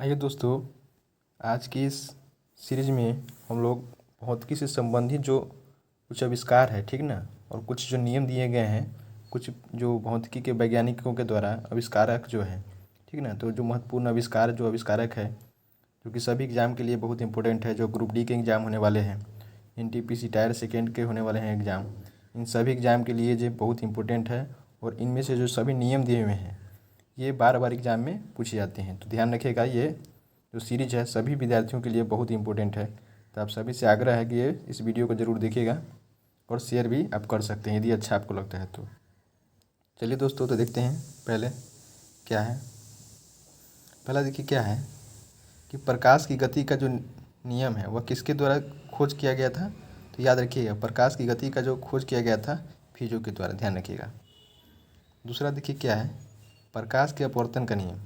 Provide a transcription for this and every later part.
आइए दोस्तों, आज की इस सीरीज में हम लोग भौतिकी से संबंधित जो कुछ आविष्कार है, ठीक ना, और कुछ जो नियम दिए गए हैं, कुछ जो भौतिकी के वैज्ञानिकों के द्वारा आविष्कारक जो है, ठीक ना, तो जो महत्वपूर्ण आविष्कार जो आविष्कारक है, जो कि सभी एग्जाम के लिए बहुत इंपॉर्टेंट है, जो ग्रुप डी के एग्ज़ाम होने वाले हैं, एनटीपीसी टायर सेकेंड के होने वाले हैं एग्ज़ाम, इन सभी एग्ज़ाम के लिए ये बहुत इंपॉर्टेंट है। और इनमें से जो सभी नियम दिए हुए हैं ये बार बार एग्ज़ाम में पूछे जाते हैं, तो ध्यान रखिएगा। ये जो सीरीज है सभी विद्यार्थियों के लिए बहुत इंपॉर्टेंट है, तो आप सभी से आग्रह है कि ये इस वीडियो को ज़रूर देखिएगा और शेयर भी आप कर सकते हैं यदि अच्छा आपको लगता है तो। चलिए दोस्तों, तो देखते हैं पहले क्या है। पहला देखिए क्या है कि प्रकाश की गति का जो नियम है वह किसके द्वारा खोज किया गया था। तो याद रखिएगा, प्रकाश की गति का जो खोज किया गया था फिजो के द्वारा, ध्यान रखिएगा। दूसरा देखिए क्या है, प्रकाश के अपवर्तन का नियम।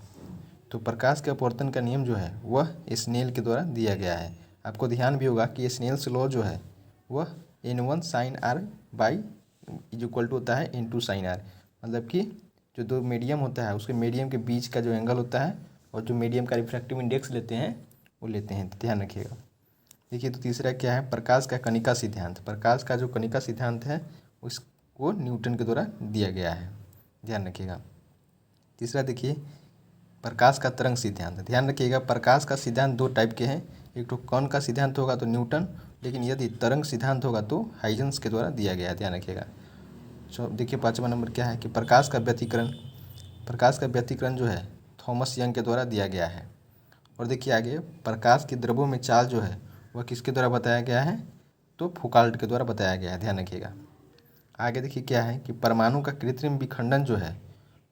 तो प्रकाश के अपवर्तन का नियम जो है वह स्नेल के द्वारा दिया गया है। आपको ध्यान भी होगा कि स्नेल्स लॉ जो है वह n1 sin r by is equal to होता है n2 sin r। मतलब कि जो दो मीडियम होता है उसके मीडियम के बीच का जो एंगल होता है और जो मीडियम का रिफ्रैक्टिव इंडेक्स लेते हैं वो लेते हैं, तो ध्यान रखिएगा। देखिए, तो तीसरा क्या है, प्रकाश का कणिका सिद्धांत। प्रकाश का जो कणिका सिद्धांत है उसको न्यूटन के द्वारा दिया गया है, ध्यान रखिएगा। तीसरा देखिए, प्रकाश का तरंग सिद्धांत। ध्यान रखिएगा, प्रकाश का सिद्धांत दो टाइप के हैं, एक तो कण का सिद्धांत होगा तो न्यूटन, लेकिन यदि तरंग सिद्धांत होगा तो हाइजेंस के द्वारा दिया गया है, ध्यान रखिएगा। सो देखिए, पाँचवा नंबर क्या है कि प्रकाश का व्यतिकरण। प्रकाश का व्यतिकरण जो है थॉमस यंग के द्वारा दिया गया है। और देखिए आगे, प्रकाश के द्रव्यों में चाल जो है वह किसके द्वारा बताया गया है, तो फुकाल्ट के द्वारा बताया गया है, ध्यान रखिएगा। आगे देखिए क्या है कि परमाणु का कृत्रिम विखंडन जो है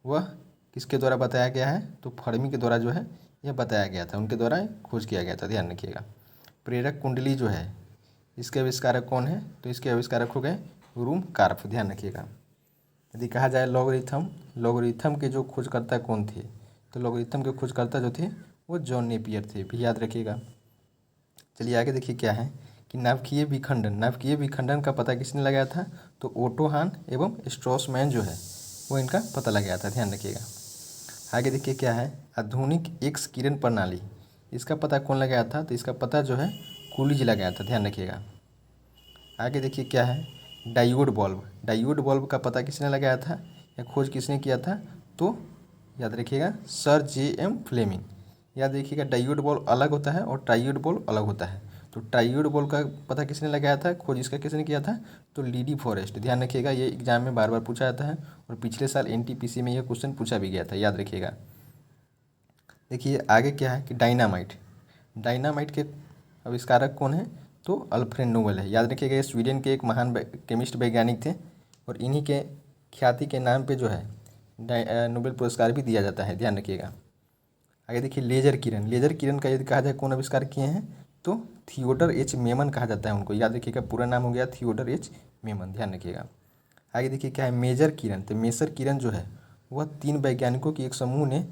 वह किसके द्वारा बताया गया है, तो फर्मी के द्वारा जो है यह बताया गया था, उनके द्वारा खोज किया गया था, ध्यान रखिएगा। प्रेरक कुंडली जो है इसके आविष्कारक कौन है, तो इसके आविष्कारक हो गए रूम कार्प, ध्यान रखिएगा। यदि कहा जाए लॉगरिथम, लॉगरिथम के जो खोजकर्ता कौन थे, तो लॉगरिथम के खोजकर्ता जो थे वो जॉन नेपियर थे, भी याद रखिएगा। चलिए आगे देखिए क्या है कि नाभिकीय विखंडन। नाभिकीय विखंडन का पता किसने लगाया था, तो ओटो हान एवं स्ट्रॉसमैन जो है वो इनका पता लगाया था, ध्यान रखिएगा। आगे देखिए क्या है, आधुनिक एक्स किरण प्रणाली, इसका पता कौन लगाया था, तो इसका पता जो है कूलिज लगाया था, ध्यान रखिएगा। आगे देखिए क्या है, डायोड बल्ब। डायोड बल्ब का पता किसने लगाया था या खोज किसने किया था, तो याद रखिएगा सर J.M. फ्लेमिंग। याद रखिएगा, डायोड बल्ब अलग होता है और ट्रायोड बल्ब अलग होता है। तो ट्रायोड बल्ब का पता किसने लगाया था, खोज इसका किसने किया था, तो लीडी फॉरेस्ट, ध्यान रखिएगा। ये एग्जाम में बार बार पूछा जाता है और पिछले साल NTPC में यह क्वेश्चन पूछा भी गया था, याद रखिएगा। देखिए आगे क्या है कि डायनामाइट। डायनामाइट के आविष्कारक कौन है, तो अल्फ्रेड नोबेल है, याद रखिएगा। ये स्वीडन के एक महान केमिस्ट वैज्ञानिक थे और इन्हीं के ख्याति के नाम पे जो है नोबेल पुरस्कार भी दिया जाता है, ध्यान रखिएगा। आगे देखिए लेजर किरण। लेजर किरण का यदि कहा जाए कौन आविष्कार किए हैं, तो थियोडर एच मेमन कहा जाता है उनको, याद रखिएगा। पूरा नाम हो गया थियोडर एच मेमन, ध्यान रखिएगा। आगे देखिए क्या है, मेजर किरण। तो मेसर किरण जो है वह तीन वैज्ञानिकों की एक समूह ने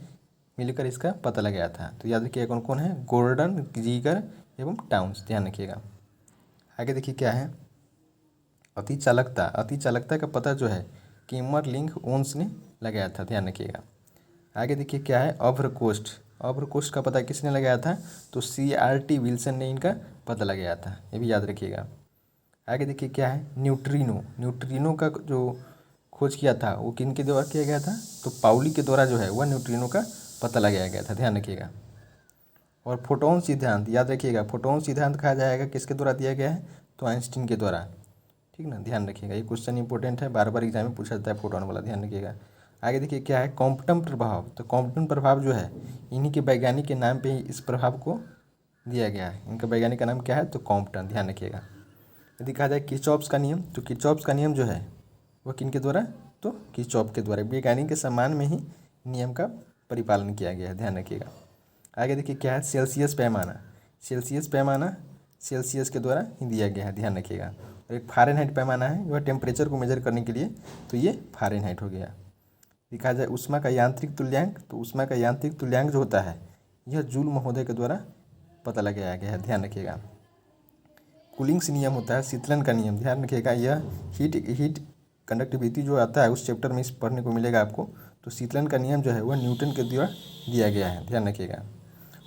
मिलकर इसका पता लगाया था, तो याद रखिएगा कौन कौन है, गोर्डन, जीगर एवं टाउन्स, ध्यान रखिएगा। आगे देखिए क्या है, अति चालकता। अति चालकता का पता जो है किमरलिंग ओन्स ने लगाया था, ध्यान रखिएगा। आगे देखिए क्या है, अभ्रकोष्ठ। अभ्रकोष्ठ का पता किसने लगाया था, तो CRT विल्सन ने इनका पता लगाया था, ये भी याद रखिएगा। आगे देखिए क्या है, न्यूट्रिनो। न्यूट्रिनो का जो खोज किया था वो किन के द्वारा किया गया था, तो पाउली के द्वारा जो है वह न्यूट्रिनो का पता लगाया गया था, ध्यान रखिएगा। और फोटोन सिद्धांत, याद रखिएगा, फोटोन सिद्धांत कहा जाएगा किसके द्वारा दिया गया है, तो आइंस्टीन के द्वारा, ठीक ना, ध्यान रखिएगा। ये क्वेश्चन इंपॉर्टेंट है, बार बार एग्जाम में पूछा जाता है फोटोन वाला, ध्यान रखिएगा। आगे देखिए क्या है, कॉम्पटन प्रभाव। तो कॉम्पटन प्रभाव जो है इन्हीं के वैज्ञानिक के नाम पे ही इस प्रभाव को दिया गया है। इनका वैज्ञानिक का नाम क्या है, तो कॉम्पटन, ध्यान रखिएगा। यदि कहा जाए किरचॉफ्स का नियम, तो किरचॉफ्स का नियम जो है वह किन के द्वारा, तो किरचॉफ के द्वारा, वैज्ञानिक के सम्मान में ही नियम का परिपालन किया गया है, ध्यान रखिएगा। आगे देखिए क्या है, सेल्सियस पैमाना। सेल्सियस पैमाना सेल्सियस के द्वारा ही दिया गया है, ध्यान रखिएगा। और एक फ़ारेनहाइट पैमाना है, वह टेम्परेचर को मेजर करने के लिए, तो ये फ़ारेनहाइट हो गया। देखा जाए ऊष्मा का यांत्रिक तुल्यांक, तो ऊष्मा का यांत्रिक तुल्यांक जो होता है यह जूल महोदय के द्वारा पता लगाया गया है, ध्यान रखिएगा। कूलिंग्स नियम होता है, शीतलन का नियम, ध्यान रखिएगा। यह हीट कंडक्टिविटी जो आता है उस चैप्टर में इस पढ़ने को मिलेगा आपको। तो शीतलन का नियम जो है वह न्यूटन के द्वारा दिया गया है, ध्यान रखिएगा।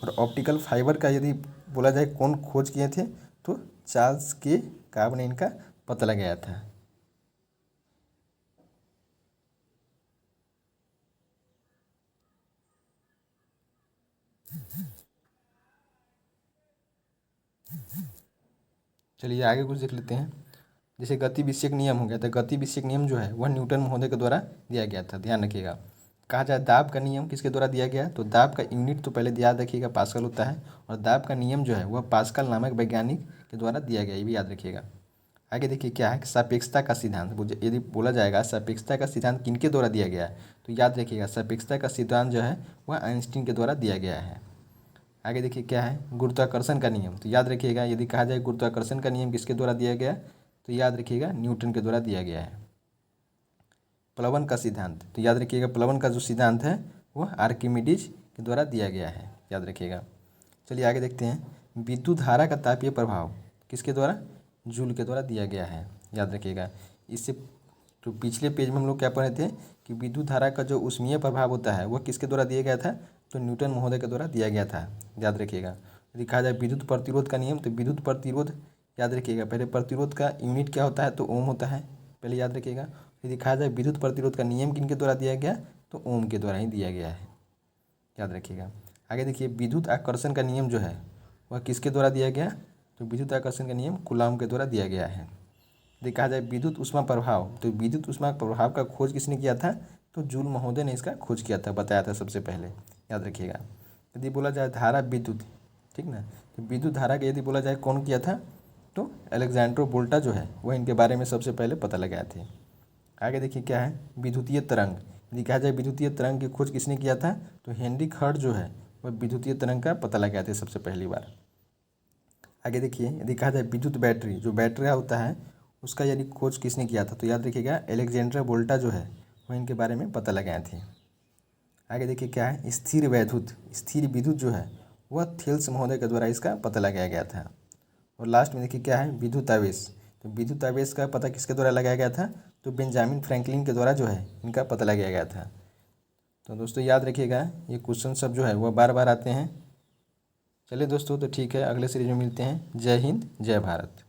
और ऑप्टिकल फाइबर का यदि बोला जाए कौन खोज किए थे, तो चार्ल्स के काब ने इनका पता लगाया था। चलिए आगे कुछ देख लेते हैं। जैसे गति विषयक नियम हो गया, तो गति विषयक नियम जो है वह न्यूटन महोदय के द्वारा दिया गया था, ध्यान रखिएगा। कहा जाए दाब का नियम किसके द्वारा दिया गया, तो दाब का यूनिट तो पहले याद रखिएगा पास्कल होता है, और दाब का नियम जो है वह पास्कल नामक वैज्ञानिक के द्वारा दिया गया, ये भी याद रखिएगा। आगे देखिए क्या है, सापेक्षता का सिद्धांत। यदि बोला जाएगा सापेक्षता का सिद्धांत किनके द्वारा दिया गया है, तो याद रखिएगा सापेक्षता का सिद्धांत जो है वह आइंस्टीन के द्वारा दिया गया है। आगे देखिए क्या है, गुरुत्वाकर्षण का नियम। तो याद रखिएगा यदि कहा जाए गुरुत्वाकर्षण का नियम किसके द्वारा दिया गया, तो याद रखिएगा न्यूटन के द्वारा दिया गया है। प्लवन का सिद्धांत, तो याद रखिएगा प्लवन का जो सिद्धांत है वह आर्किमिडीज के द्वारा दिया गया है, याद रखिएगा। चलिए आगे देखते हैं, विद्युत धारा का तापीय प्रभाव किसके द्वारा, जूल के द्वारा दिया गया है, याद रखिएगा। इससे तो पिछले पेज में हम लोग क्या पढ़े थे कि विद्युत धारा का जो ऊष्मीय प्रभाव होता है वह किसके द्वारा दिया गया था, तो न्यूटन महोदय के द्वारा दिया गया था, याद रखिएगा। यदि कहा जाए विद्युत प्रतिरोध का नियम, तो विद्युत प्रतिरोध याद रखिएगा पहले प्रतिरोध का यूनिट क्या होता है, तो ओम होता है, पहले याद रखिएगा। यदि कहा जाए विद्युत प्रतिरोध का नियम किनके द्वारा दिया गया, तो ओम के द्वारा ही दिया गया है, याद रखिएगा। आगे देखिए विद्युत आकर्षण का नियम जो है वह किसके द्वारा दिया गया, तो विद्युत आकर्षण का नियम कूलॉम के द्वारा दिया गया है। यदि कहा जाए विद्युत ऊष्मा प्रभाव, तो विद्युत ऊष्मा प्रभाव का खोज किसने किया था, तो जूल महोदय ने इसका खोज किया था, बताया था सबसे पहले, याद रखिएगा। यदि बोला जाए धारा विद्युत, ठीक ना, तो विद्युत धारा का यदि बोला जाए कौन किया था, तो अलेक्जेंड्रो वोल्टा जो है वह इनके बारे में सबसे पहले पता लगाए थे। आगे देखिए क्या है, विद्युतीय तरंग। यदि कहा जाए विद्युतीय तरंग की खोज किसने किया था, तो हेनरिक हर्ट्ज जो है वह विद्युतीय तरंग का पता लगाए थे सबसे पहली बार। आगे देखिए यदि कहा जाए विद्युत बैटरी, जो बैटरी होता है उसका यदि खोज किसने किया था, तो याद रखिएगा अलेक्जेंड्रो वोल्टा जो है वह इनके बारे में पता लगाए थे। आगे देखिए क्या है, स्थिर वैद्युत, स्थिर विद्युत जो है वह थेल्स महोदय के द्वारा इसका पता लगाया गया था। और लास्ट में देखिए क्या है, विद्युत आवेश। तो विद्युत आवेश का पता किसके द्वारा लगाया गया था, तो बेंजामिन फ्रैंकलिन के द्वारा जो है इनका पता लगाया गया था। तो दोस्तों याद रखिएगा ये क्वेश्चन सब जो है वह बार बार आते हैं। चलिए दोस्तों तो ठीक है, अगले सीरीज में मिलते हैं। जय हिंद, जय भारत।